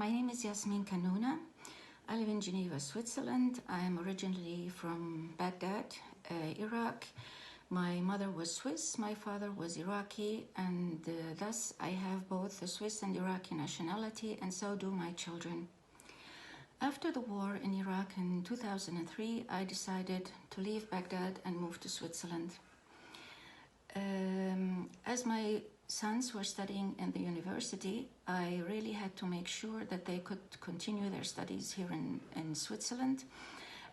My name is Jasmin. I live in Geneva, Switzerland. I am originally from Baghdad, Iraq. My mother was Swiss, my father was Iraqi, and thus I have both the Swiss and Iraqi nationality, and so do my children. After the war in Iraq in 2003, I decided to leave Baghdad and move to Switzerland. As my sons were studying in the university, I really had to make sure that they could continue their studies here in Switzerland.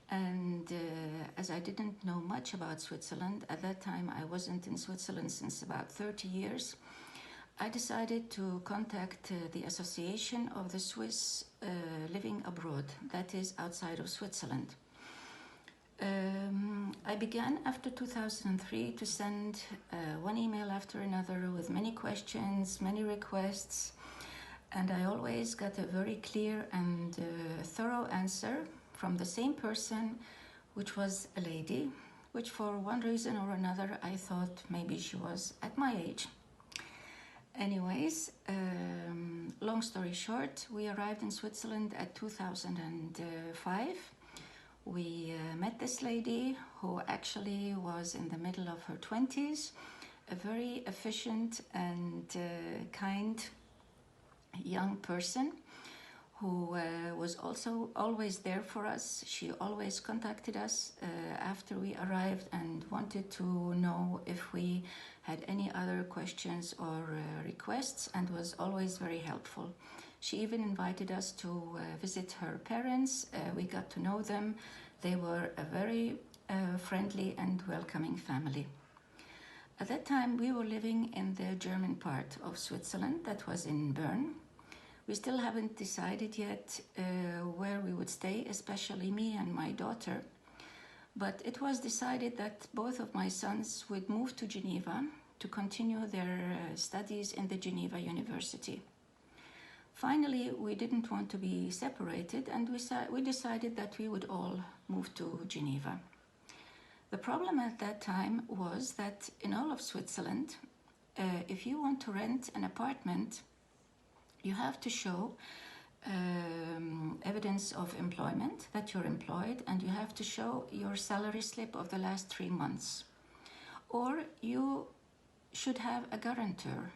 And as I didn't know much about Switzerland, at that time I wasn't in Switzerland since about 30 years, I decided to contact the Association of the Swiss Living Abroad, that is outside of Switzerland. I began after 2003 to send one email after another with many questions, many requests, and I always got a very clear and thorough answer from the same person, which was a lady, which for one reason or another I thought maybe she was at my age. Anyways, long story short, we arrived in Switzerland at 2005. We met this lady who actually was in the middle of her 20s, a very efficient and kind young person who was also always there for us. She always contacted us after we arrived and wanted to know if we had any other questions or requests, and was always very helpful. She even invited us to visit her parents. We got to know them. They were a very friendly and welcoming family. At that time, we were living in the German part of Switzerland, that was in Bern. We still haven't decided yet where we would stay, especially me and my daughter. But it was decided that both of my sons would move to Geneva to continue their studies in the Geneva University. Finally, we didn't want to be separated, and we decided that we would all move to Geneva. The problem at that time was that in all of Switzerland, if you want to rent an apartment, you have to show evidence of employment, that you're employed, and you have to show your salary slip of the last 3 months. Or you should have a guarantor,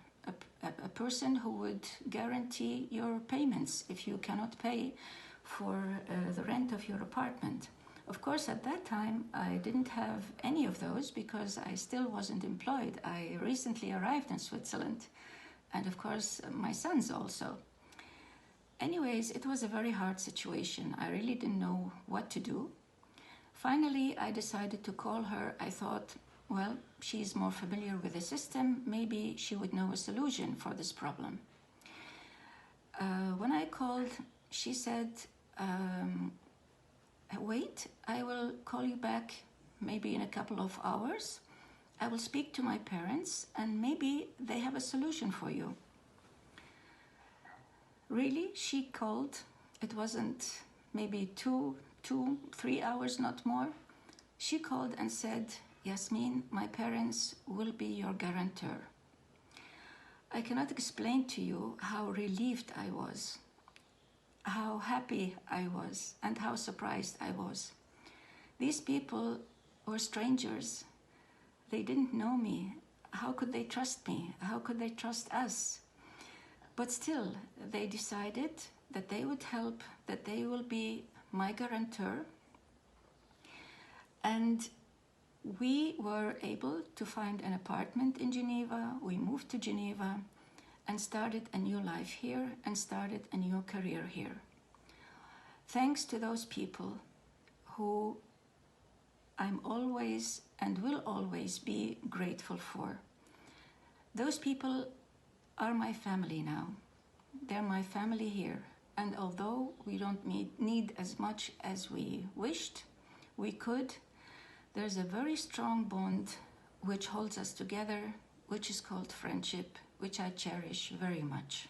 a person who would guarantee your payments if you cannot pay for the rent of your apartment. Of course, at that time, I didn't have any of those because I still wasn't employed. I recently arrived in Switzerland, and of course, my sons also. Anyways, it was a very hard situation. I really didn't know what to do. Finally, I decided to call her. I thought, well, she's more familiar with the system. Maybe she would know a solution for this problem. When I called, she said, wait, I will call you back maybe in a couple of hours. I will speak to my parents and maybe they have a solution for you. Really, she called. It wasn't maybe 3 hours, not more. She called and said, Jasmin, my parents will be your guarantor. I cannot explain to you how relieved I was, how happy I was, and how surprised I was. These people were strangers. They didn't know me. How could they trust me? How could they trust us? But still, they decided that they would help, that they will be my guarantor. And we were able to find an apartment in Geneva. We moved to Geneva and started a new life here and started a new career here. Thanks to those people who I'm always and will always be grateful for. Those people are my family now. They're my family here. And although we don't need as much as we wished we could, there's a very strong bond which holds us together, which is called friendship, which I cherish very much.